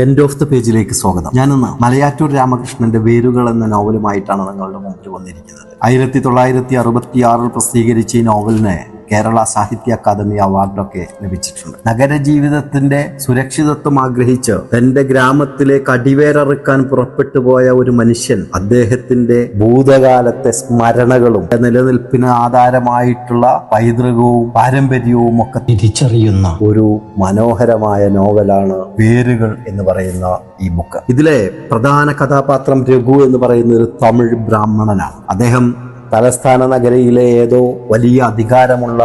End of the പേജിലേക്ക് സ്വാഗതം. ഞാനിന്ന് മലയാറ്റൂർ രാമകൃഷ്ണന്റെ വേരുകൾ എന്ന നോവലുമായിട്ടാണ് നിങ്ങളുടെ മുമ്പിൽ വന്നിരിക്കുന്നത്. 1966 പ്രസിദ്ധീകരിച്ച ഈ നോവലിന് കേരള സാഹിത്യ അക്കാദമി അവാർഡൊക്കെ ലഭിച്ചിട്ടുണ്ട്. നഗരജീവിതത്തിന്റെ സുരക്ഷിതത്വം ആഗ്രഹിച്ച് തന്റെ ഗ്രാമത്തിലേക്ക് അടിവേരറുക്കാൻ പുറപ്പെട്ടു പോയ ഒരു മനുഷ്യൻ അദ്ദേഹത്തിന്റെ ഭൂതകാലത്തെ സ്മരണകളും നിലനിൽപ്പിന് ആധാരമായിട്ടുള്ള പൈതൃകവും പാരമ്പര്യവും ഒക്കെ തിരിച്ചറിയുന്ന ഒരു മനോഹരമായ നോവലാണ് വേരുകൾ എന്ന് പറയുന്ന ഈ ബുക്ക്. ഇതിലെ പ്രധാന കഥാപാത്രം രഘു എന്ന് പറയുന്ന ഒരു തമിഴ് ബ്രാഹ്മണനാണ്. അദ്ദേഹം തലസ്ഥാന നഗരയിലെ ഏതോ വലിയ അധികാരമുള്ള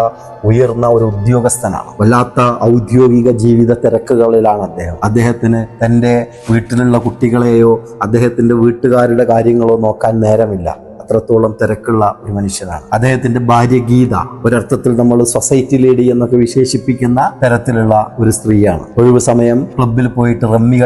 ഉയർന്ന ഒരു ഉദ്യോഗസ്ഥനാണ്. വല്ലാത്ത ഔദ്യോഗിക ജീവിത തിരക്കുകളിലാണ് അദ്ദേഹത്തിന് തൻ്റെ വീട്ടിലുള്ള കുട്ടികളെയോ അദ്ദേഹത്തിന്റെ വീട്ടുകാരുടെ കാര്യങ്ങളോ നോക്കാൻ നേരമില്ല. അത്രത്തോളം തിരക്കുള്ള ഒരു മനുഷ്യനാണ്. അദ്ദേഹത്തിന്റെ ഭാര്യ ഗീത ഒരർത്ഥത്തിൽ നമ്മൾ സൊസൈറ്റി ലേഡി എന്നൊക്കെ വിശേഷിപ്പിക്കുന്ന തരത്തിലുള്ള ഒരു സ്ത്രീയാണ്. ഒഴിവ് സമയം ക്ലബിൽ പോയിട്ട് റമ്മി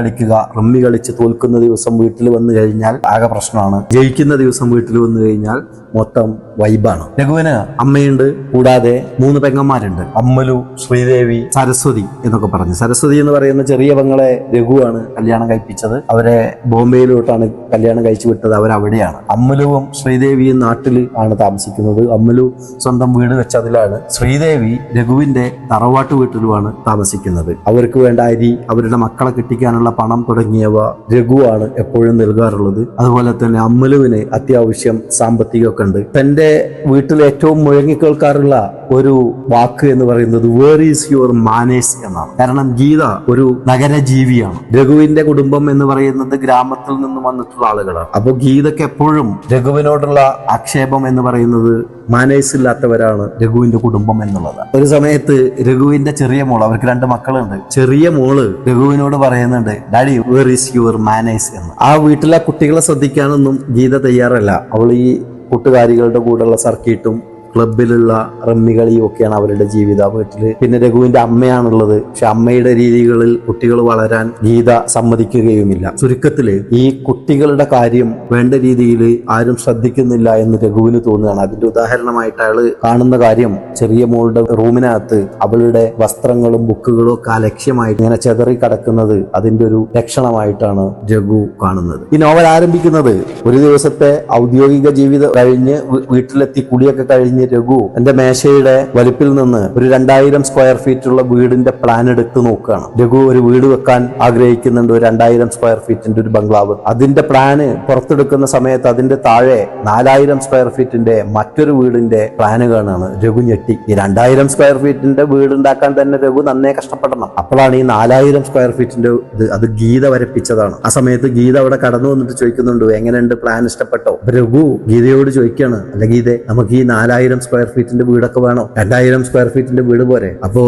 കളിച്ച് തോൽക്കുന്ന ദിവസം വീട്ടിൽ വന്നു കഴിഞ്ഞാൽ ആകെ പ്രശ്നമാണ്. ജയിക്കുന്ന ദിവസം വീട്ടിൽ വന്നു കഴിഞ്ഞാൽ മൊത്തം വൈബാണ്. രഘുവിന് അമ്മയുണ്ട്, കൂടാതെ 3 പെങ്ങന്മാരുണ്ട്. അമ്മലു, ശ്രീദേവി, സരസ്വതി എന്നൊക്കെ പറഞ്ഞു. സരസ്വതി എന്ന് പറയുന്ന ചെറിയ പെങ്ങളെ രഘുവാണ് കല്യാണം കഴിപ്പിച്ചത്. അവരെ ബോംബെയിലോട്ടാണ് കല്യാണം കഴിച്ചു വിട്ടത്. അവരവിടെയാണ്. അമ്മലുവും ശ്രീദേവിയും നാട്ടിൽ ആണ് താമസിക്കുന്നത്. അമ്മലു സ്വന്തം വീട് വെച്ചതിലാണ്. ശ്രീദേവി രഘുവിന്റെ തറവാട്ട് വീട്ടിലുമാണ് താമസിക്കുന്നത്. അവർക്ക് വേണ്ട അരി, അവരുടെ മക്കളെ കെട്ടിക്കാനുള്ള പണം തുടങ്ങിയവ രഘുവാണ് എപ്പോഴും നൽകാറുള്ളത്. അതുപോലെ തന്നെ അമ്മലുവിന് അത്യാവശ്യം സാമ്പത്തികമൊക്കെ ഉണ്ട്. തന്റെ വീട്ടിൽ ഏറ്റവും മുഴങ്ങിക്കേൾക്കാറുള്ള ഒരു വാക്ക് എന്ന് പറയുന്നത് വേർ ഈസ് യുവർ മാനേഴ്സ് എന്നാണ്. കാരണം ഗീത ഒരു നഗരജീവിയാണ്. രഘുവിന്റെ കുടുംബം എന്ന് പറയുന്നത് ഗ്രാമത്തിൽ നിന്ന് വന്നിട്ടുള്ള ആളുകളാണ്. അപ്പൊ ഗീതയ്ക്ക് എപ്പോഴും രഘുവിനോടുള്ള ആക്ഷേപം എന്ന് പറയുന്നത് മാനേഴ്സ് ഇല്ലാത്തവരാണ് രഘുവിന്റെ കുടുംബം എന്നുള്ളത്. ഒരു സമയത്ത് രഘുവിന്റെ ചെറിയ മോള്, അവർക്ക് 2 മക്കളുണ്ട്, ചെറിയ മോള് രഘുവിനോട് പറയുന്നുണ്ട്, daddy where is your manners എന്ന്. ആ വീട്ടിലെ കുട്ടികളെ ശ്രദ്ധിക്കാനൊന്നും ഗീത തയ്യാറല്ല. അവൾ ഈ കൂട്ടുകാരികളുടെ കൂടെയുള്ള സർക്കിട്ടും ക്ലബിലുള്ള റമ്മികളിയും ഒക്കെയാണ് അവരുടെ ജീവിതം. വീട്ടില് പിന്നെ രഘുവിന്റെ അമ്മയാണുള്ളത്. പക്ഷെ അമ്മയുടെ രീതികളിൽ കുട്ടികൾ വളരാൻ ഗീത സമ്മതിക്കുകയുമില്ല. ചുരുക്കത്തില് ഈ കുട്ടികളുടെ കാര്യം വേണ്ട രീതിയിൽ ആരും ശ്രദ്ധിക്കുന്നില്ല എന്ന് രഘുവിന് തോന്നുകയാണ്. അതിന്റെ ഉദാഹരണമായിട്ട് അയാള് കാണുന്ന കാര്യം, ചെറിയ മോളുടെ റൂമിനകത്ത് അവളുടെ വസ്ത്രങ്ങളും ബുക്കുകളും ഒക്കെ ആ ലക്ഷ്യമായിട്ട് ഇങ്ങനെ ചെതറി കിടക്കുന്നത് അതിന്റെ ഒരു ലക്ഷണമായിട്ടാണ് രഘു കാണുന്നത്. ഈ നോവൽ ആരംഭിക്കുന്നത് ഒരു ദിവസത്തെ ഔദ്യോഗിക ജീവിതം കഴിഞ്ഞ് വീട്ടിലെത്തി കുളിയൊക്കെ കഴിഞ്ഞ് രഘു എന്റെ മേശയുടെ വലിപ്പിൽ നിന്ന് ഒരു 2000 സ്ക്വയർ ഫീറ്റ് ഉള്ള വീടിന്റെ പ്ലാൻ എടുത്ത് നോക്കുകയാണ്. രഘു ഒരു വീട് വെക്കാൻ ആഗ്രഹിക്കുന്നുണ്ട്, ഒരു 2000 സ്ക്വയർ ഫീറ്റിന്റെ ഒരു ബംഗ്ലാവ്. അതിന്റെ പ്ലാന് പുറത്തെടുക്കുന്ന സമയത്ത് അതിന്റെ താഴെ 4000 സ്ക്വയർ ഫീറ്റിന്റെ മറ്റൊരു വീടിന്റെ പ്ലാന് കാണാണ്. രഘു ഞെട്ടി. ഈ 2000 സ്ക്വയർ ഫീറ്റിന്റെ വീട് ഉണ്ടാക്കാൻ തന്നെ രഘു നന്നേ കഷ്ടപ്പെടണം. അപ്പോഴാണ് ഈ 4000 സ്ക്വയർ ഫീറ്റിന്റെ അത് ഗീത വരപ്പിച്ചതാണ്. ആ സമയത്ത് ഗീത അവിടെ കടന്നു വന്നിട്ട് ചോദിക്കുന്നുണ്ട്, എങ്ങനെയുണ്ട് പ്ലാൻ, ഇഷ്ടപ്പെട്ടോ? രഘു ഗീതയോട് ചോദിക്കുകയാണ്, അല്ല ഗീത, നമുക്ക് ഈ 4000 സ്ക്വയർ ഫീറ്റിന്റെ വീടൊക്കെ വേണോ? 2000 സ്ക്വയർ ഫീറ്റിന്റെ വീട് പോരെ? അപ്പോ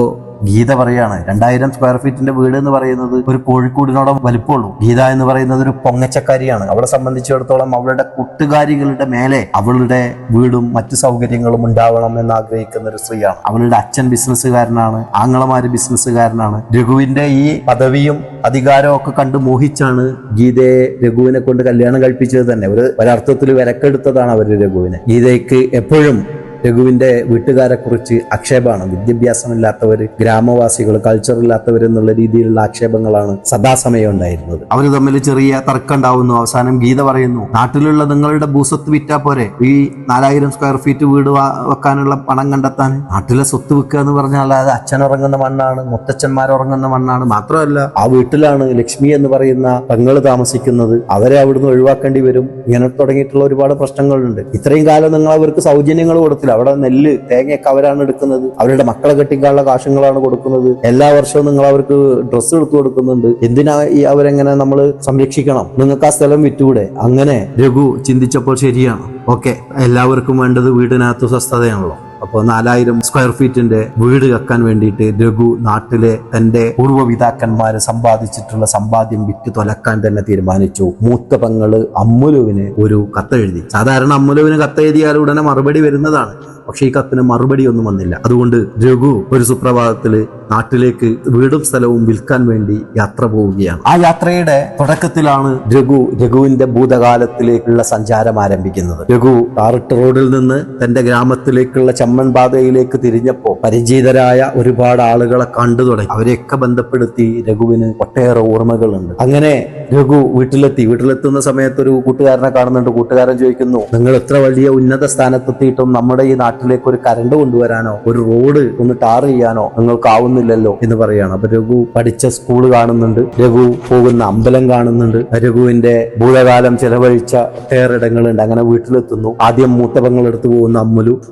ഗീത പറയാണ്, 2000 സ്ക്വയർ ഫീറ്റിന്റെ വീട് എന്ന് പറയുന്നത് ഒരു കോഴിക്കോടിനോളം വലിപ്പമുള്ളൂ. ഗീത എന്ന് പറയുന്നത് ഒരു പൊങ്ങച്ചക്കാരിയാണ്. അവളെ സംബന്ധിച്ചിടത്തോളം അവളുടെ കൂട്ടുകാരികളുടെ മേലെ അവളുടെ വീടും മറ്റു സൗകര്യങ്ങളും ഉണ്ടാവണം എന്ന് ആഗ്രഹിക്കുന്ന ഒരു സ്ത്രീയാണ്. അവളുടെ അച്ഛൻ ബിസിനസ്സുകാരനാണ്, ആങ്ങളമാര് ബിസിനസ്സുകാരനാണ്. രഘുവിന്റെ ഈ പദവിയും അധികാരവും ഒക്കെ കണ്ട് മോഹിച്ചാണ് ഗീതയെ രഘുവിനെ കൊണ്ട് കല്യാണം കഴിപ്പിച്ചത് തന്നെ. ഒരർത്ഥത്തിൽ വിലക്കെടുത്തതാണ് അവര് രഘുവിനെ. ഗീതയ്ക്ക് എപ്പോഴും രഘുവിന്റെ വീട്ടുകാരെ കുറിച്ച് ആക്ഷേപമാണ്. വിദ്യാഭ്യാസമില്ലാത്തവര്, ഗ്രാമവാസികൾ, കൾച്ചർ ഇല്ലാത്തവർ എന്നുള്ള രീതിയിലുള്ള ആക്ഷേപങ്ങളാണ് സദാസമയം ഉണ്ടായിരുന്നത്. അവര് തമ്മിൽ ചെറിയ തർക്കം ഉണ്ടാവുന്നു. അവസാനം ഗീത പറയുന്നു, നാട്ടിലുള്ള നിങ്ങളുടെ ഭൂസ്വത്ത് വിറ്റാ പോരെ, ഈ 4000 സ്ക്വയർ ഫീറ്റ് വീട് വെക്കാനുള്ള പണം കണ്ടെത്താൻ. നാട്ടിലെ സ്വത്ത് വിൽക്കുക എന്ന് പറഞ്ഞാൽ അത് അച്ഛൻ ഉറങ്ങുന്ന മണ്ണാണ്, മുത്തച്ഛന്മാർ ഉറങ്ങുന്ന മണ്ണാണ്. മാത്രമല്ല ആ വീട്ടിലാണ് ലക്ഷ്മി എന്ന് പറയുന്ന പെങ്ങള് താമസിക്കുന്നത്. അവരെ അവിടുന്ന് ഒഴിവാക്കേണ്ടി വരും. ഇങ്ങനെ തുടങ്ങിയിട്ടുള്ള ഒരുപാട് പ്രശ്നങ്ങളുണ്ട്. ഇത്രയും കാലം നിങ്ങൾ അവർക്ക് സൗജന്യങ്ങൾ കൊടുത്തില്ല. അവിടെ നെല്ല്, തേങ്ങയൊക്കെ അവരാണ് എടുക്കുന്നത്. അവരുടെ മക്കളെ കെട്ടിക്കാനുള്ള കാശുകളാണ് കൊടുക്കുന്നത്. എല്ലാ വർഷവും നിങ്ങൾ അവർക്ക് ഡ്രസ്സ് എടുത്തു കൊടുക്കുന്നുണ്ട്. എന്തിനാ ഈ അവരെങ്ങനെ നമ്മൾ സംരക്ഷിക്കണം? നിങ്ങൾക്ക് ആ സ്ഥലം വിറ്റുകൂടെ? അങ്ങനെ രഘു ചിന്തിച്ചപ്പോൾ ശരിയാണ്, ഓക്കെ, എല്ലാവർക്കും വേണ്ടത് വീടിനകത്ത് സ്വസ്ഥതയാണല്ലോ. അപ്പോൾ 4000 സ്ക്വയർ ഫീറ്റിന്റെ വീട് വെക്കാൻ വേണ്ടിയിട്ട് രഘു നാട്ടിലെ തന്റെ പൂർവ്വപിതാക്കന്മാര് സമ്പാദിച്ചിട്ടുള്ള സമ്പാദ്യം വിറ്റ് തൊലക്കാൻ തന്നെ തീരുമാനിച്ചു. മൂത്ത പെങ്ങള് അമ്മുലുവിന് ഒരു കത്തെഴുതി. സാധാരണ അമ്മുലുവിന് കത്തെഴുതിയാൽ ഉടനെ മറുപടി വരുന്നതാണ്. പക്ഷെ ഈ കത്തിന് മറുപടി ഒന്നും വന്നില്ല. അതുകൊണ്ട് രഘു ഒരു സുപ്രഭാതത്തില് നാട്ടിലേക്ക് വീടും സ്ഥലവും വിൽക്കാൻ വേണ്ടി യാത്ര പോവുകയാണ്. ആ യാത്രയുടെ തുടക്കത്തിലാണ് രഘുവിന്റെ ഭൂതകാലത്തിലേക്കുള്ള സഞ്ചാരം ആരംഭിക്കുന്നത്. രഘു ടാറിട്ട് റോഡിൽ നിന്ന് തന്റെ ഗ്രാമത്തിലേക്കുള്ള ചമ്മൺ പാതയിലേക്ക് തിരിഞ്ഞപ്പോ പരിചിതരായ ഒരുപാട് ആളുകളെ കണ്ടു തുടങ്ങി. അവരെയൊക്കെ ബന്ധപ്പെടുത്തി രഘുവിന് ഒട്ടേറെ ഓർമ്മകളുണ്ട്. അങ്ങനെ രഘു വീട്ടിലെത്തുന്ന സമയത്ത് ഒരു കൂട്ടുകാരനെ കാണുന്നുണ്ട്. കൂട്ടുകാരൻ ചോദിക്കുന്നു, നിങ്ങൾ എത്ര വലിയ ഉന്നത സ്ഥാനത്തെത്തിയിട്ടും നമ്മുടെ ഈ നാട്ടിലേക്ക് ഒരു കരണ്ട് കൊണ്ടുവരാനോ ഒരു റോഡ് ഒന്ന് ടാർ ചെയ്യാനോ നിങ്ങൾക്കാവുന്നില്ലല്ലോ എന്ന് പറയാണ്. അപ്പൊ രഘു പഠിച്ച സ്കൂൾ കാണുന്നുണ്ട്, രഘു പോകുന്ന അമ്പലം കാണുന്നുണ്ട്, രഘുവിന്റെ ഭൂതകാലം ചെലവഴിച്ച ഒട്ടേറെ ഇടങ്ങളുണ്ട്. അങ്ങനെ വീട്ടിലെത്തുന്നു. ആദ്യം മൂത്ത പെങ്ങളെടുത്ത് പോകുന്ന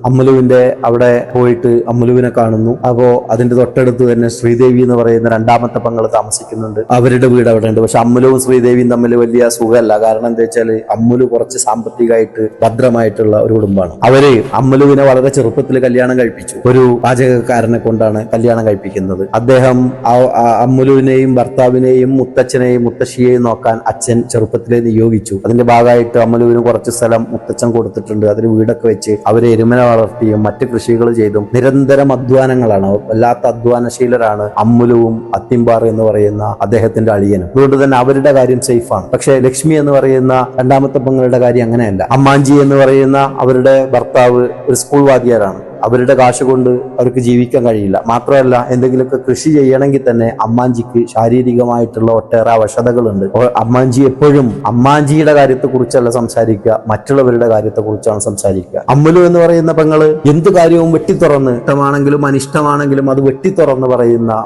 അമ്മുലുവിന്റെ അവിടെ പോയിട്ട് അമ്മുലുവിനെ കാണുന്നു. അപ്പോ അതിന്റെ തൊട്ടടുത്ത് തന്നെ ശ്രീദേവി എന്ന് പറയുന്ന രണ്ടാമത്തെ പെങ്ങൾ താമസിക്കുന്നുണ്ട്. അവരുടെ വീട് അവിടെ ഉണ്ട്. പക്ഷെ അമ്മുലുവും ശ്രീദേവിയും തമ്മിൽ വലിയ സുഖമല്ല. കാരണം എന്താ വെച്ചാൽ അമ്മുലു കുറച്ച് സാമ്പത്തികമായിട്ട് ഭദ്രമായിട്ടുള്ള ഒരു കുടുംബമാണ്. അവര് അമ്മുലുവിനെ വളരെ ചെറുപ്പത്തിൽ കല്യാണം കഴിപ്പിച്ചു. ഒരു പാചകക്കാരനെ കൊണ്ടാണ് കല്യാണം കഴിപ്പിക്കുന്നത്. അദ്ദേഹം അമ്മുലുവിനെയും ഭർത്താവിനെയും മുത്തച്ഛനെയും മുത്തശ്ശിയെയും നോക്കാൻ അച്ഛൻ ചെറുപ്പത്തിലെ നിയോഗിച്ചു. അതിന്റെ ഭാഗമായിട്ട് അമ്മുലുവിന് കുറച്ച് സ്ഥലം മുത്തച്ഛൻ കൊടുത്തിട്ടുണ്ട്. അതിന് വീടൊക്കെ വെച്ച് അവരെ എരുമന വളർത്തിയും മറ്റ് കൃഷികൾ ചെയ്തും നിരന്തരം അധ്വാനങ്ങളാണ്. വല്ലാത്ത അധ്വാനശീലരാണ് അമ്മുലുവും അത്തിമ്പാർ എന്ന് പറയുന്ന അദ്ദേഹത്തിന്റെ അളിയനും. അതുകൊണ്ട് തന്നെ അവരുടെ കാര്യം സേഫാണ്. പക്ഷെ ലക്ഷ്മി എന്ന് പറയുന്ന രണ്ടാമത്തെ പെങ്ങളുടെ കാര്യം അങ്ങനെയല്ല. അമ്മാഞ്ചി എന്ന് പറയുന്ന അവരുടെ ഭർത്താവ് ഒരു സ്കൂൾ വാദ്യാരാണ്. അവരുടെ കാശ് കൊണ്ട് അവർക്ക് ജീവിക്കാൻ കഴിയില്ല. മാത്രമല്ല, എന്തെങ്കിലുമൊക്കെ കൃഷി ചെയ്യണമെങ്കിൽ തന്നെ അമ്മാഞ്ചിക്ക് ശാരീരികമായിട്ടുള്ള ഒട്ടേറെ അവശതകളുണ്ട്. അമ്മാഞ്ചി എപ്പോഴും അമ്മാഞ്ചിയുടെ കാര്യത്തെ കുറിച്ചല്ല സംസാരിക്കുക, മറ്റുള്ളവരുടെ കാര്യത്തെ കുറിച്ചാണ് സംസാരിക്കുക. അമ്മുലു എന്ന് പറയുന്ന പെങ്ങള് എന്ത് കാര്യവും വെട്ടിത്തുറന്ന്, ഇഷ്ടമാണെങ്കിലും അനിഷ്ടമാണെങ്കിലും അത് വെട്ടിത്തുറന്ന്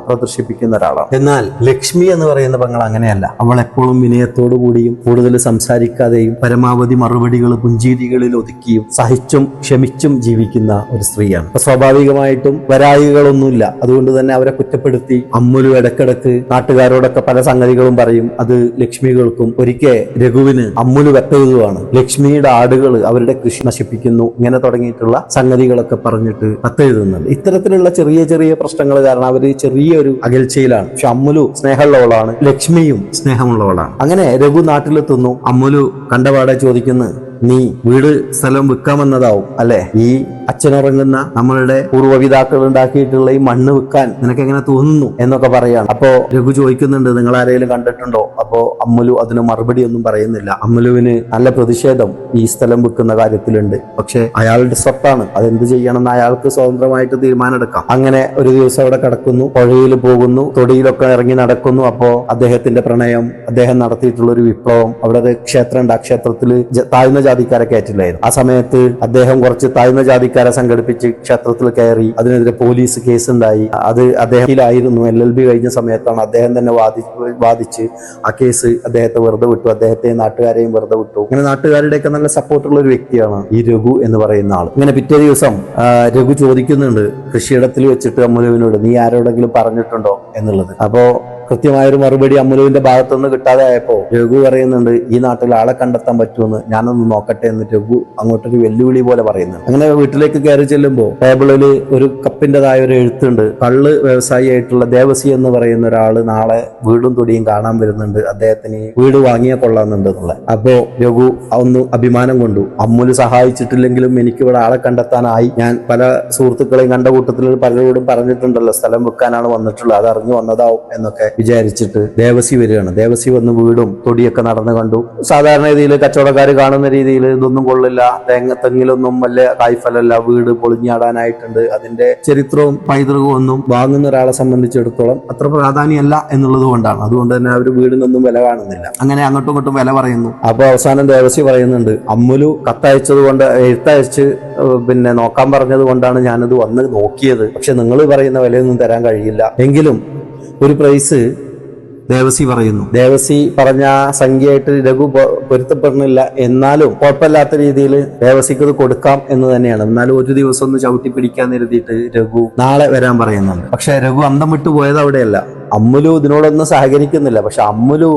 പ്രദർശിപ്പിക്കുന്ന ഒരാളാണ്. എന്നാൽ ലക്ഷ്മി എന്ന് പറയുന്ന പെങ്ങൾ അങ്ങനെയല്ല. അവൾ എപ്പോഴും വിനയത്തോടു കൂടിയും കൂടുതൽ സംസാരിക്കാതെയും പരമാവധി മറുപടികൾ പുഞ്ചിരികളിൽ ഒതുക്കിയും സഹിച്ചും ക്ഷമിച്ചും ജീവിക്കുന്ന ഒരു സ്ത്രീ. സ്വാഭാവികമായിട്ടും വരായികളൊന്നുമില്ല. അതുകൊണ്ട് തന്നെ അവരെ കുറ്റപ്പെടുത്തി അമ്മുലു ഇടക്കിടക്ക് നാട്ടുകാരോടൊക്കെ പല സംഗതികളും പറയും. അത് ലക്ഷ്മി കേൾക്കും. ഒരിക്കൽ രഘുവിന് അമ്മുലു കത്തെഴുതുവാണ്. ലക്ഷ്മിയുടെ ആടുകൾ അവരുടെ കൃഷി നശിപ്പിക്കുന്നു, ഇങ്ങനെ തുടങ്ങിയിട്ടുള്ള സംഗതികളൊക്കെ പറഞ്ഞിട്ട് കത്തെഴുതുന്നുണ്ട്. ഇത്തരത്തിലുള്ള ചെറിയ ചെറിയ പ്രശ്നങ്ങൾ കാരണം അവര് ചെറിയൊരു അകൽച്ചയിലാണ്. പക്ഷെ അമ്മുലു സ്നേഹമുള്ളവളാണ്, ലക്ഷ്മിയും സ്നേഹമുള്ളവളാണ്. അങ്ങനെ രഘു നാട്ടിലെത്തുന്നു. അമ്മുലു കണ്ടപാടെ ചോദിക്കുന്നു, നീ വീട് സ്ഥലം വിൽക്കാമെന്നതാവും അല്ലെ? ഈ അച്ഛനുറങ്ങുന്ന നമ്മളുടെ പൂർവ്വപിതാക്കൾ ഉണ്ടാക്കിയിട്ടുള്ള ഈ മണ്ണ് വിൽക്കാൻ നിനക്ക് എങ്ങനെ തോന്നുന്നു എന്നൊക്കെ പറയാണ്. അപ്പോ രഘു ചോദിക്കുന്നുണ്ട്, നിങ്ങൾ ആരെങ്കിലും കണ്ടിട്ടുണ്ടോ? അപ്പോ അമ്മുലു അതിന് മറുപടി ഒന്നും പറയുന്നില്ല. അമ്മുലുവിന് നല്ല പ്രതിഷേധം ഈ സ്ഥലം വിൽക്കുന്ന കാര്യത്തിലുണ്ട്. പക്ഷെ അയാളുടെ സ്വത്താണ്, അതെന്ത് ചെയ്യണമെന്ന് അയാൾക്ക് സ്വതന്ത്രമായിട്ട് തീരുമാനമെടുക്കാം. അങ്ങനെ ഒരു ദിവസം അവിടെ കിടക്കുന്നു, പുഴയിൽ പോകുന്നു, തൊടിയിലൊക്കെ ഇറങ്ങി നടക്കുന്നു. അപ്പോ അദ്ദേഹത്തിന്റെ പ്രണയം, അദ്ദേഹം നടത്തിയിട്ടുള്ള ഒരു വിപ്ലവം, അവിടെ ഒരു ക്ഷേത്രം ഉണ്ട്. ആ ക്ഷേത്രത്തിൽ താഴ്ന്ന ജാതിക്കാരെ കയറ്റില്ലായിരുന്നു. ആ സമയത്ത് അദ്ദേഹം കുറച്ച് താഴ്ന്ന ജാതിക്കാരെ സംഘടിപ്പിച്ച് ക്ഷേത്രത്തിൽ കയറി. അതിനെതിരെ പോലീസ് കേസ് ഉണ്ടായി. അത് അദ്ദേഹത്തിലായിരുന്നു. LLB കഴിഞ്ഞ സമയത്താണ് അദ്ദേഹം തന്നെ വാദിച്ച് ആ കേസ് അദ്ദേഹത്തെ വെറുതെ വിട്ടു. അദ്ദേഹത്തെ നാട്ടുകാരെയും വെറുതെ വിട്ടു. അങ്ങനെ നാട്ടുകാരുടെയൊക്കെ നല്ല സപ്പോർട്ടുള്ള ഒരു വ്യക്തിയാണ് ഈ രഘു എന്ന് പറയുന്ന ആൾ. ഇങ്ങനെ പിറ്റേ ദിവസം രഘു ചോദിക്കുന്നുണ്ട് കൃഷിയിടത്തിൽ വെച്ചിട്ട് അമ്മുലുവിനോട്, നീ ആരോടെങ്കിലും പറഞ്ഞിട്ടുണ്ടോ എന്നുള്ളത്. അപ്പോ കൃത്യമായൊരു മറുപടി അമ്മുലുവിന്റെ ഭാഗത്തുനിന്ന് കിട്ടാതെ ആയപ്പോ രഘു പറയുന്നുണ്ട്, ഈ നാട്ടിൽ ആളെ കണ്ടെത്താൻ പറ്റുമെന്ന് ഞാനൊന്ന് നോക്കട്ടെ എന്ന് രഘു അങ്ങോട്ടൊരു വെല്ലുവിളി പോലെ പറയുന്നുണ്ട്. അങ്ങനെ വീട്ടിലേക്ക് കയറി ചെല്ലുമ്പോ ടേബിളിൽ ഒരു കപ്പിന്റേതായ ഒരു എഴുത്തുണ്ട്. കള്ള് വ്യവസായിയായിട്ടുള്ള ദേവസി എന്ന് പറയുന്ന ഒരാള് നാളെ വീടും തൊടിയും കാണാൻ വരുന്നുണ്ട്, അദ്ദേഹത്തിന് വീട് വാങ്ങിയ കൊള്ളാന്നുണ്ട് എന്നുള്ളത്. അപ്പോ രഘു ഒന്ന് അഭിമാനം കൊണ്ടു. അമ്മുലു സഹായിച്ചിട്ടില്ലെങ്കിലും എനിക്ക് ഇവിടെ ആളെ കണ്ടെത്താനായി. ഞാൻ പല സുഹൃത്തുക്കളെയും കണ്ട കൂട്ടത്തിൽ പലരോടും പറഞ്ഞിട്ടുണ്ടല്ലോ സ്ഥലം വെക്കാനാണ് വന്നിട്ടുള്ളത്, അതറിഞ്ഞു വന്നതാവും എന്നൊക്കെ വിചാരിച്ചിട്ട് ദേവസി വരികയാണ്. ദേവസി വന്ന് വീടും തൊടിയൊക്കെ നടന്നു കണ്ടു. സാധാരണ രീതിയിൽ കച്ചവടക്കാർ കാണുന്ന രീതിയിൽ ഇതൊന്നും കൊള്ളില്ല, തെങ്ങിലൊന്നും വല്ല കായ്ഫലല്ല, വീട് പൊളിഞ്ഞാടാനായിട്ടുണ്ട്, അതിന്റെ ചരിത്രവും പൈതൃകവും ഒന്നും വാങ്ങുന്ന ഒരാളെ സംബന്ധിച്ചിടത്തോളം അത്ര പ്രാധാന്യമല്ല എന്നുള്ളത് കൊണ്ടാണ്. അതുകൊണ്ട് തന്നെ അവർ വീടിനൊന്നും വില കാണുന്നില്ല. അങ്ങനെ അങ്ങോട്ടും ഇങ്ങോട്ടും വില പറയുന്നു. അപ്പൊ അവസാനം ദേവസി പറയുന്നുണ്ട്, അമ്മുലു കത്തയച്ചത് കൊണ്ട്, എഴുത്തയച്ച് നോക്കാൻ പറഞ്ഞത് കൊണ്ടാണ് ഞാനത് വന്ന് നോക്കിയത്. പക്ഷെ നിങ്ങൾ പറയുന്ന വിലയൊന്നും തരാൻ കഴിയില്ല. എങ്കിലും ഒരു പ്രൈസ് ദേവസി പറയുന്നു. ദേവസി പറഞ്ഞ സംഖ്യയായിട്ട് രഘു പൊരുത്തപ്പെടുന്നില്ല. എന്നാലും കുഴപ്പമില്ലാത്ത രീതിയിൽ ദേവസിക്ക് ഇത് കൊടുക്കാം എന്ന് തന്നെയാണ്. എന്നാലും ഒരു ദിവസം ഒന്ന് ചവിട്ടി പിടിക്കാൻ എഴുതിയിട്ട് രഘു നാളെ വരാൻ പറയുന്നുണ്ട്. പക്ഷെ രഘു അന്തം വിട്ടു പോയത് അവിടെയല്ല. അമ്മുലു ഇതിനോടൊന്നും സഹകരിക്കുന്നില്ല. പക്ഷെ അമ്മുലു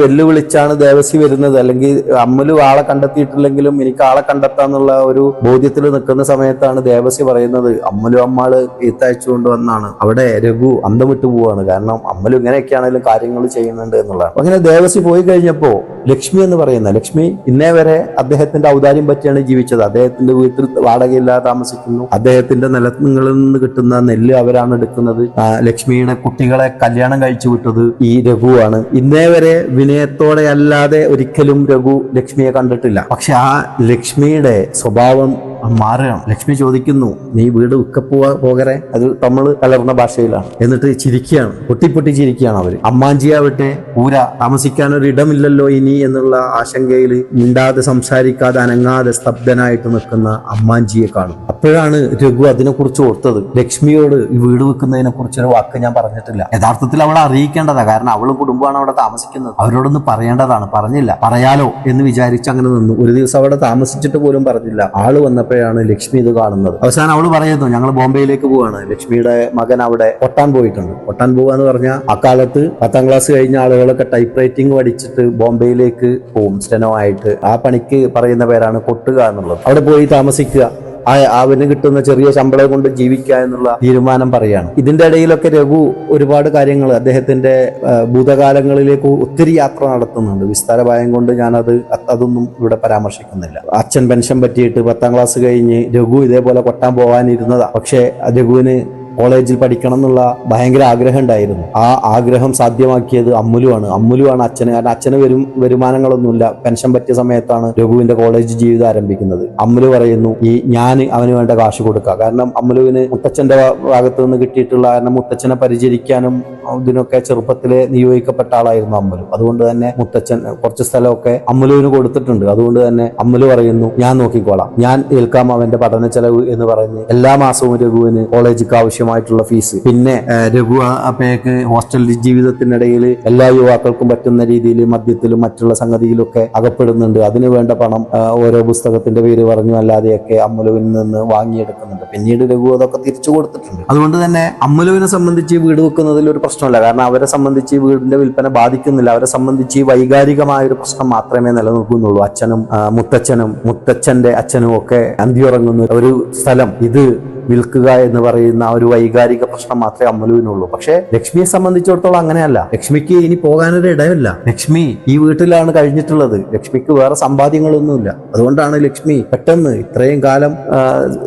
വെല്ലുവിളിച്ചാണ് ദേവസി വരുന്നത്. അല്ലെങ്കിൽ അമ്മുലു ആളെ കണ്ടെത്തിയിട്ടില്ലെങ്കിലും എനിക്ക് ആളെ കണ്ടെത്താന്നുള്ള ഒരു ബോധ്യത്തിൽ നിൽക്കുന്ന സമയത്താണ് ദേവസി പറയുന്നത്, അമ്മുലു അമ്മാള് എഴുത്തയച്ചുകൊണ്ട് വന്നാണ്. അവിടെ രഘു അന്തം വിട്ടു പോവാണ്. കാരണം അമ്മുലു ഇങ്ങനെയൊക്കെയാണെങ്കിലും കാര്യങ്ങൾ ചെയ്യുന്നുണ്ട് എന്നുള്ളതാണ്. അങ്ങനെ ദേവസി പോയി കഴിഞ്ഞപ്പോ ലക്ഷ്മി എന്ന് പറയുന്ന ലക്ഷ്മി ഇന്നേ വരെ അദ്ദേഹത്തിന്റെ ഔദാര്യം പറ്റിയാണ് ജീവിച്ചത്. അദ്ദേഹത്തിന്റെ വീട്ടിൽ വാടകയില്ലാതെ താമസിക്കുന്നു. അദ്ദേഹത്തിന്റെ നിലങ്ങളിൽ നിന്ന് കിട്ടുന്ന നെല്ല് അവരാണ് എടുക്കുന്നത്. ലക്ഷ്മിയുടെ കുട്ടികളെ കല്യാണം കഴിച്ചു വിട്ടത് ഈ രഘുവാണ്. ഇന്നേ വരെ വിനയത്തോടെ അല്ലാതെ ഒരിക്കലും രഘു ലക്ഷ്മിയെ കണ്ടിട്ടില്ല. പക്ഷെ ആ ലക്ഷ്മിയുടെ സ്വഭാവം മാറുകയാണ്. ലക്ഷ്മി ചോദിക്കുന്നു, നീ വീട് പോകരെ? അത് തമിഴ് കലർന്ന ഭാഷയിലാണ്. എന്നിട്ട് ചിരിക്കുകയാണ്, പൊട്ടി ചിരിക്കുകയാണ് അവര്. അമ്മാഞ്ചിയാവട്ടെ പൂര താമസിക്കാൻ ഒരു ഇടമില്ലല്ലോ ഇനി എന്നുള്ള ആശങ്കയിൽ മിണ്ടാതെ സംസാരിക്കാതെ അനങ്ങാതെ സ്തബ്ധനായിട്ട് നിൽക്കുന്ന അമ്മാഞ്ചിയെ കാണും. അപ്പോഴാണ് രഘു അതിനെക്കുറിച്ച് ഓർത്തത്. ലക്ഷ്മിയോട് ഈ വീട് വെക്കുന്നതിനെ കുറിച്ചൊരു വാക്ക് ഞാൻ പറഞ്ഞിട്ടില്ല. യഥാർത്ഥത്തിൽ അവളെ അറിയിക്കേണ്ടതാ, കാരണം അവളും കുടുംബമാണ് അവിടെ താമസിക്കുന്നത്. അവരോടൊന്ന് പറയേണ്ടതാണ്, പറഞ്ഞില്ല. പറയാലോ എന്ന് വിചാരിച്ച് അങ്ങനെ നിന്നു. ഒരു ദിവസം അവിടെ താമസിച്ചിട്ട് പോലും പറഞ്ഞില്ല. ആള് വന്നപ്പോഴാണ് ലക്ഷ്മി ഇത് കാണുന്നത്. അവസാനം അവള് പറയുന്നു, ഞങ്ങൾ ബോംബെയിലേക്ക് പോവാണ്. ലക്ഷ്മിയുടെ മകൻ അവിടെ കൊട്ടാൻ പോയിട്ടുണ്ട്. കൊട്ടാൻ പോവാന്ന് പറഞ്ഞാൽ അക്കാലത്ത് 10ാം ക്ലാസ് കഴിഞ്ഞ ആളുകളൊക്കെ ടൈപ്പ് റൈറ്റിംഗ് പഠിച്ചിട്ട് ബോംബെയിലേക്ക് പോകും സ്റ്റെനോ ആയിട്ട്. ആ പണിക്ക് പറയുന്ന പേരാണ് കൊട്ടുക എന്നുള്ളത്. അവിടെ പോയി താമസിക്കുക, അവന് കിട്ടുന്ന ചെറിയ ശമ്പളം കൊണ്ട് ജീവിക്കുക എന്നുള്ള തീരുമാനം പറയാണ്. ഇതിന്റെ ഇടയിലൊക്കെ രഘു ഒരുപാട് കാര്യങ്ങൾ അദ്ദേഹത്തിന്റെ ഭൂതകാലങ്ങളിലേക്ക് ഒത്തിരി യാത്ര നടത്തുന്നുണ്ട്. വിസ്താരഭയം കൊണ്ട് അതൊന്നും ഇവിടെ പരാമർശിക്കുന്നില്ല. അച്ഛൻ പെൻഷൻ പറ്റിയിട്ട് 10ാം ക്ലാസ് കഴിഞ്ഞ് രഘു ഇതേപോലെ കൊട്ടാൻ പോകാനിരുന്നതാ. പക്ഷെ രഘുവിന് കോളേജിൽ പഠിക്കണം എന്നുള്ള ഭയങ്കര ആഗ്രഹം ഉണ്ടായിരുന്നു. ആ ആഗ്രഹം സാധ്യമാക്കിയത് അമ്മുലുവാണ് അച്ഛന്. കാരണം അച്ഛന് വരുമാനങ്ങളൊന്നുമില്ല. പെൻഷൻ പറ്റിയ സമയത്താണ് രഘുവിന്റെ കോളേജ് ജീവിതം ആരംഭിക്കുന്നത്. അമ്മുലു പറയുന്നു, ഞാൻ അവന് വേണ്ട കാശ് കൊടുക്കുക. കാരണം അമ്മുലുവിന് മുത്തച്ഛന്റെ ഭാഗത്ത് നിന്ന് കിട്ടിയിട്ടുള്ള, കാരണം മുത്തച്ഛനെ പരിചരിക്കാനും ഇതിനൊക്കെ ചെറുപ്പത്തിലെ നിയോഗിക്കപ്പെട്ട ആളായിരുന്നു അമ്മുലു. അതുകൊണ്ട് തന്നെ മുത്തച്ഛൻ കുറച്ച് സ്ഥലമൊക്കെ അമ്മുലുവിന് കൊടുത്തിട്ടുണ്ട്. അതുകൊണ്ട് തന്നെ അമ്മുലു പറയുന്നു, ഞാൻ നോക്കിക്കോളാം, ഞാൻ ഏൽക്കാം അവന്റെ പഠന ചെലവ് എന്ന് പറഞ്ഞ് എല്ലാ മാസവും രഘുവിന് കോളേജിക്ക് ആവശ്യമായിട്ടുള്ള ഫീസ്. പിന്നെ രഘു അപ്പേക്ക് ഹോസ്റ്റൽ ജീവിതത്തിനിടയിൽ എല്ലാ യുവാക്കൾക്കും പറ്റുന്ന രീതിയിൽ മദ്യത്തിലും മറ്റുള്ള സംഗതിയിലൊക്കെ അകപ്പെടുന്നുണ്ട്. അതിനു വേണ്ട പണം ഓരോ പുസ്തകത്തിന്റെ പേര് പറഞ്ഞു അല്ലാതെയൊക്കെ അമ്മുലുവിൽ നിന്ന് വാങ്ങിയെടുക്കുന്നുണ്ട്. പിന്നീട് രഘു അതൊക്കെ തിരിച്ചു കൊടുത്തിട്ടുണ്ട്. അതുകൊണ്ട് തന്നെ അമ്മുലുവിനെ സംബന്ധിച്ച് വീട് വെക്കുന്നതിൽ ഒരു പ്രശ്നമല്ല. കാരണം അവരെ സംബന്ധിച്ച് വീടിന്റെ വിൽപ്പന ബാധിക്കുന്നില്ല. അവരെ സംബന്ധിച്ച് വൈകാരികമായ ഒരു പ്രശ്നം മാത്രമേ നിലനിൽക്കുന്നുള്ളൂ. അച്ഛനും മുത്തച്ഛന്റെ അച്ഛനും ഒക്കെ അന്തിയുറങ്ങുന്ന ഒരു സ്ഥലം ഇത് വിൽക്കുക എന്ന് പറയുന്ന ഒരു വൈകാരിക പ്രശ്നം മാത്രമേ അമ്മുലുവിനുള്ളൂ. പക്ഷെ ലക്ഷ്മിയെ സംബന്ധിച്ചിടത്തോളം അങ്ങനെയല്ല. ലക്ഷ്മിക്ക് ഇനി പോകാനൊരു ഇടമില്ല. ലക്ഷ്മി ഈ വീട്ടിലാണ് കഴിഞ്ഞിട്ടുള്ളത്. ലക്ഷ്മിക്ക് വേറെ സമ്പാദ്യങ്ങളൊന്നുമില്ല. അതുകൊണ്ടാണ് ലക്ഷ്മി പെട്ടെന്ന് ഇത്രയും കാലം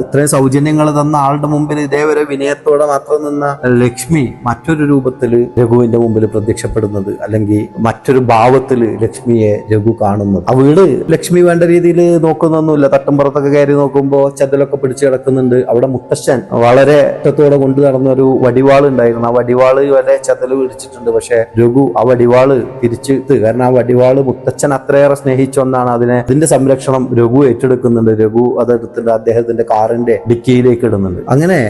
ഇത്രയും സൗജന്യങ്ങൾ തന്ന ആളുടെ മുമ്പിൽ ഇതേവരെ വിനയത്തോടെ മാത്രം നിന്ന ലക്ഷ്മി മറ്റൊരു രൂപത്തിൽ രഘുവിന്റെ മുമ്പിൽ പ്രത്യക്ഷപ്പെടുന്നത്, അല്ലെങ്കിൽ മറ്റൊരു ഭാവത്തിൽ ലക്ഷ്മിയെ രഘു കാണുന്നത്. ആ വീട് ലക്ഷ്മി വേണ്ട രീതിയിൽ നോക്കുന്നൊന്നുമില്ല. തട്ടുംപുറത്തൊക്കെ കയറി നോക്കുമ്പോൾ ചതലൊക്കെ പിടിച്ചു കിടക്കുന്നുണ്ട്. അവിടെ മുത്തശ്ശൻ വളരെ ഇഷ്ടത്തോടെ കൊണ്ടു നടന്ന ഒരു വടിവാള് ഉണ്ടായിരുന്നു. ആ വടിവാള് വരെ ചതല് പിടിച്ചിട്ടുണ്ട്. പക്ഷെ രഘു ആ വടിവാള് തിരിച്ചിട്ട്, കാരണം ആ വടിവാള് മുത്തച്ഛൻ അത്രയേറെ സ്നേഹിച്ചൊന്നാണ്. അതിന്റെ സംരക്ഷണം രഘു ഏറ്റെടുക്കുന്നുണ്ട്. രഘു അതെടുത്തിട്ട് അദ്ദേഹത്തിന്റെ കാറിന്റെ ഡിക്കിയിലേക്ക് ഇടുന്നുണ്ട്. അങ്ങനെ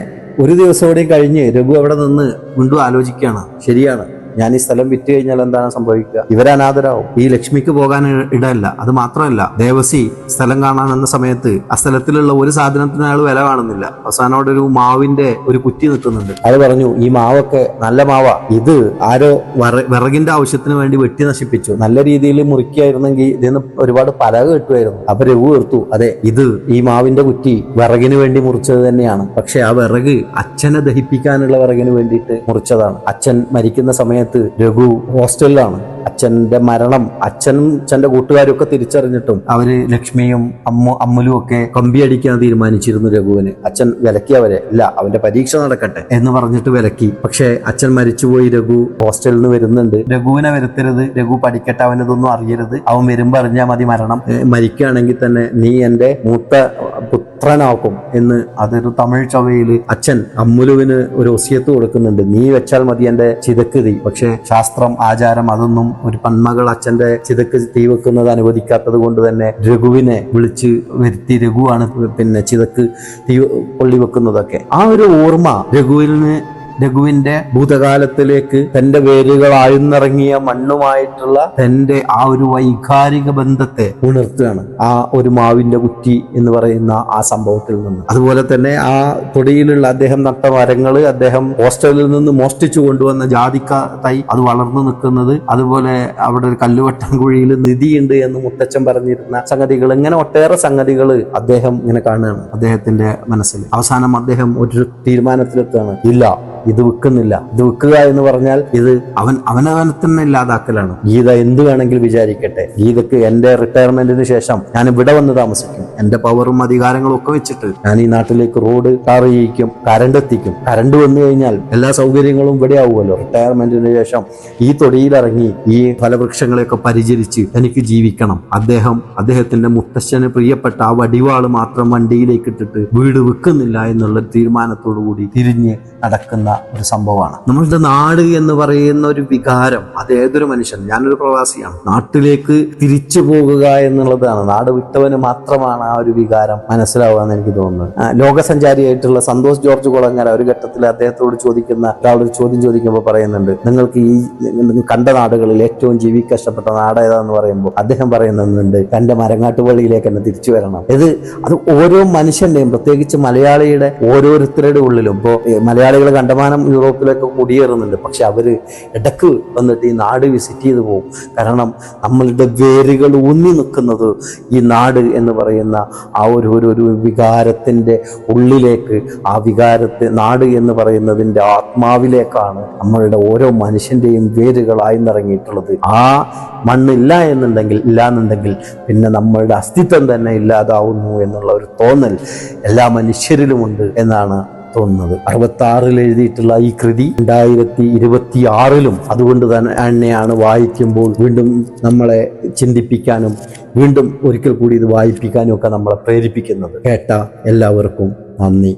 ഒരു ദിവസം കൂടി കഴിഞ്ഞ് രഘു അവിടെ നിന്ന് വീണ്ടും ആലോചിക്കുകയാണ്, ശരിയാണ്, ഞാൻ ഈ സ്ഥലം വിറ്റ് കഴിഞ്ഞാൽ എന്താണ് സംഭവിക്കുക? ഇവരനാഥരാവും. ഈ ലക്ഷ്മിക്ക് പോകാൻ ഇടമല്ല. അത് മാത്രമല്ല, ദേവസി സ്ഥലം കാണാൻ എന്ന സമയത്ത് ആ സ്ഥലത്തിലുള്ള ഒരു സാധനത്തിന് അയാൾ വില കാണുന്നില്ല. അവസാനോടെ ഒരു മാവിന്റെ ഒരു കുറ്റി നിൽക്കുന്നുണ്ട്. അയാൾ പറഞ്ഞു, ഈ മാവൊക്കെ നല്ല മാവാ, ഇത് ആരോ വിറകിന്റെ ആവശ്യത്തിന് വേണ്ടി വെട്ടി നശിപ്പിച്ചു. നല്ല രീതിയിൽ മുറിക്കായിരുന്നെങ്കിൽ ഇതിന് ഒരുപാട് പലക കിട്ടുമായിരുന്നു. അപ്പൊ രഘു ഓർത്തു, അതെ, ഇത് ഈ മാവിന്റെ കുറ്റി വിറകിന് വേണ്ടി മുറിച്ചത് തന്നെയാണ്. പക്ഷെ ആ വിറക് അച്ഛനെ ദഹിപ്പിക്കാനുള്ള വിറകിന് വേണ്ടിയിട്ട് മുറിച്ചതാണ്. അച്ഛൻ മരിക്കുന്ന സമയത്ത് രഘു ഹോസ്റ്റലിലാണ്. അച്ഛന്റെ മരണം അച്ഛനും അച്ഛന്റെ കൂട്ടുകാരും ഒക്കെ തിരിച്ചറിഞ്ഞിട്ടും അവര് ലക്ഷ്മിയും അമ്മുലും ഒക്കെ കമ്പിയടിക്കാൻ തീരുമാനിച്ചിരുന്നു രഘുവിന്. അച്ഛൻ വിലക്കി അവരെ, ഇല്ല, അവന്റെ പരീക്ഷ നടക്കട്ടെ എന്ന് പറഞ്ഞിട്ട് വിലക്കി. പക്ഷെ അച്ഛൻ മരിച്ചുപോയി. രഘു ഹോസ്റ്റലിൽ നിന്ന് വരുന്നുണ്ട്. രഘുവിനെ വരുത്തരുത്, രഘു പഠിക്കട്ടെ, അവനതൊന്നും അറിയരുത്, അവൻ വരുമ്പോ അറിഞ്ഞാൽ മതി മരണം. മരിക്കുകയാണെങ്കിൽ തന്നെ നീ എന്റെ മൂത്ത പുത്രനാക്കും എന്ന് അതൊരു തമിഴ് ചൊവ്വയില് അച്ഛൻ അമ്മുലുവിന് ഒരു ഒസിയത്ത് കൊടുക്കുന്നുണ്ട്. നീ വെച്ചാൽ മതി എന്റെ ചിതക്ക് തീ. പക്ഷെ ശാസ്ത്രം, ആചാരം അതൊന്നും ഒരു പന്മകൾ അച്ഛന്റെ ചിതക്ക് തീ വെക്കുന്നത് അനുവദിക്കാത്തത് കൊണ്ട് തന്നെ രഘുവിനെ വിളിച്ച് വരുത്തി രഘുവാണ് പിന്നെ ചിതക്ക് തീ കൊള്ളി വെക്കുന്നതൊക്കെ. ആ ഒരു ഓർമ്മ രഘുവിന്റെ ഭൂതകാലത്തിലേക്ക് തന്റെ വേരുകൾ ആഴ്ന്നിറങ്ങിയ മണ്ണുമായിട്ടുള്ള തന്റെ ആ ഒരു വൈകാരിക ബന്ധത്തെ ഉണർത്തുകയാണ് ആ ഒരു മാവിന്റെ കുറ്റി എന്ന് പറയുന്ന ആ സംഭവത്തിൽ നിന്ന്. അതുപോലെ തന്നെ ആ തൊടിയിലുള്ള അദ്ദേഹം നട്ട മരങ്ങള്, അദ്ദേഹം ഹോസ്റ്റലിൽ നിന്ന് മോഷ്ടിച്ചു കൊണ്ടുവന്ന ജാതിക്ക തൈ, അത് വളർന്നു നിൽക്കുന്നത്, അതുപോലെ അവിടെ ഒരു കല്ലുവട്ടംകുഴിയിൽ നിധിയുണ്ട് എന്ന് മുത്തച്ഛൻ പറഞ്ഞിരുന്ന സംഗതികൾ, ഇങ്ങനെ ഒട്ടേറെ സംഗതികൾ അദ്ദേഹം ഇങ്ങനെ കാണുകയാണ് അദ്ദേഹത്തിന്റെ മനസ്സിൽ. അവസാനം അദ്ദേഹം ഒരു തീരുമാനത്തിലെത്തുകയാണ്, ഇല്ല, ഇത് വിൽക്കുന്നില്ല. ഇത് വിൽക്കുക എന്ന് പറഞ്ഞാൽ ഇത് അവനവനെ തന്നെ ഇല്ലാതാക്കലാണ്. ഗീത എന്ത് വേണമെങ്കിൽ വിചാരിക്കട്ടെ. ഗീതക്ക് എന്റെ റിട്ടയർമെന്റിന് ശേഷം ഞാൻ ഇവിടെ വന്ന് താമസിക്കും. എന്റെ പവറും അധികാരങ്ങളും ഒക്കെ വെച്ചിട്ട് ഞാൻ ഈ നാട്ടിലേക്ക് റോഡ് ടാർ ചെയ്യിക്കും, കരണ്ട് എത്തിക്കും. കരണ്ട് വന്നു കഴിഞ്ഞാൽ എല്ലാ സൗകര്യങ്ങളും ഇവിടെ ആവുമല്ലോ. റിട്ടയർമെന്റിന് ശേഷം ഈ തൊടിയിലിറങ്ങി ഈ ഫലവൃക്ഷങ്ങളെയൊക്കെ പരിചരിച്ച് എനിക്ക് ജീവിക്കണം. അദ്ദേഹത്തിന്റെ മുത്തശ്ശന് പ്രിയപ്പെട്ട ആ വടിവാള് മാത്രം വണ്ടിയിലേക്ക് ഇട്ടിട്ട് വീട് വിൽക്കുന്നില്ല എന്നുള്ള തീരുമാനത്തോടു കൂടി തിരിഞ്ഞ് നടക്കുന്ന ഒരു സംഭവമാണ്. നമ്മളുടെ നാട് എന്ന് പറയുന്ന ഒരു വികാരം, അത് ഏതൊരു മനുഷ്യൻ, ഞാനൊരു പ്രവാസിയാണ്, നാട്ടിലേക്ക് തിരിച്ചു പോകുക എന്നുള്ളതാണ്. നാട് വിട്ടവന് മാത്രമാണ് ആ ഒരു വികാരം മനസ്സിലാവുക എന്ന് എനിക്ക് തോന്നുന്നത്. ലോകസഞ്ചാരിയായിട്ടുള്ള സന്തോഷ് ജോർജ് കുളങ്ങര ഒരു ഘട്ടത്തിൽ അദ്ദേഹത്തോട് ഒരാളൊരു ചോദ്യം ചോദിക്കുമ്പോൾ പറയുന്നുണ്ട്, നിങ്ങൾക്ക് ഈ കണ്ട നാടുകളിൽ ഏറ്റവും ജീവിക്കാൻ കഷ്ടപ്പെട്ട നാട് ഏതാന്ന് പറയുമ്പോൾ അദ്ദേഹം പറയുന്നുണ്ട്, തന്റെ മരങ്ങാട്ടുപള്ളിയിലേക്ക് തന്നെ തിരിച്ചു വരണം. അത് ഓരോ മനുഷ്യന്റെയും, പ്രത്യേകിച്ച് മലയാളിയുടെ ഓരോരുത്തരുടെ ഉള്ളിലും. ഇപ്പോൾ മലയാളികൾ കണ്ടമാനം യൂറോപ്പിലൊക്കെ കുടിയേറുന്നുണ്ട്, പക്ഷെ അവര് ഇടക്ക് വന്നിട്ട് ഈ നാട് വിസിറ്റ് ചെയ്ത് പോകും. കാരണം നമ്മളുടെ വേരുകൾ ഊന്നി നിൽക്കുന്നത് ഈ നാട് എന്ന് പറയുന്ന ആ ഒരു വികാരത്തിന്റെ ഉള്ളിലേക്ക്, ആ നാട് എന്ന് പറയുന്നതിന്റെ ആത്മാവിലേക്കാണ് നമ്മളുടെ ഓരോ മനുഷ്യന്റെയും വേരുകൾ ആയിന്നിറങ്ങിയിട്ടുള്ളത്. ആ ഇല്ലാന്നുണ്ടെങ്കിൽ പിന്നെ നമ്മളുടെ അസ്തിത്വം തന്നെ ഇല്ലാതാവുന്നു എന്നുള്ള ഒരു തോന്നൽ എല്ലാ മനുഷ്യരിലുമുണ്ട് എന്നാണ് തോന്നുന്നത്. 66 എഴുതിയിട്ടുള്ള ഈ കൃതി 2026 അതുകൊണ്ട് തന്നെയാണ് വായിക്കുമ്പോൾ വീണ്ടും നമ്മളെ ചിന്തിപ്പിക്കാനും വീണ്ടും ഒരിക്കൽ കൂടി ഇത് വായിപ്പിക്കാനും ഒക്കെ നമ്മളെ പ്രേരിപ്പിക്കുന്നത്. കേട്ട എല്ലാവർക്കും നന്ദി.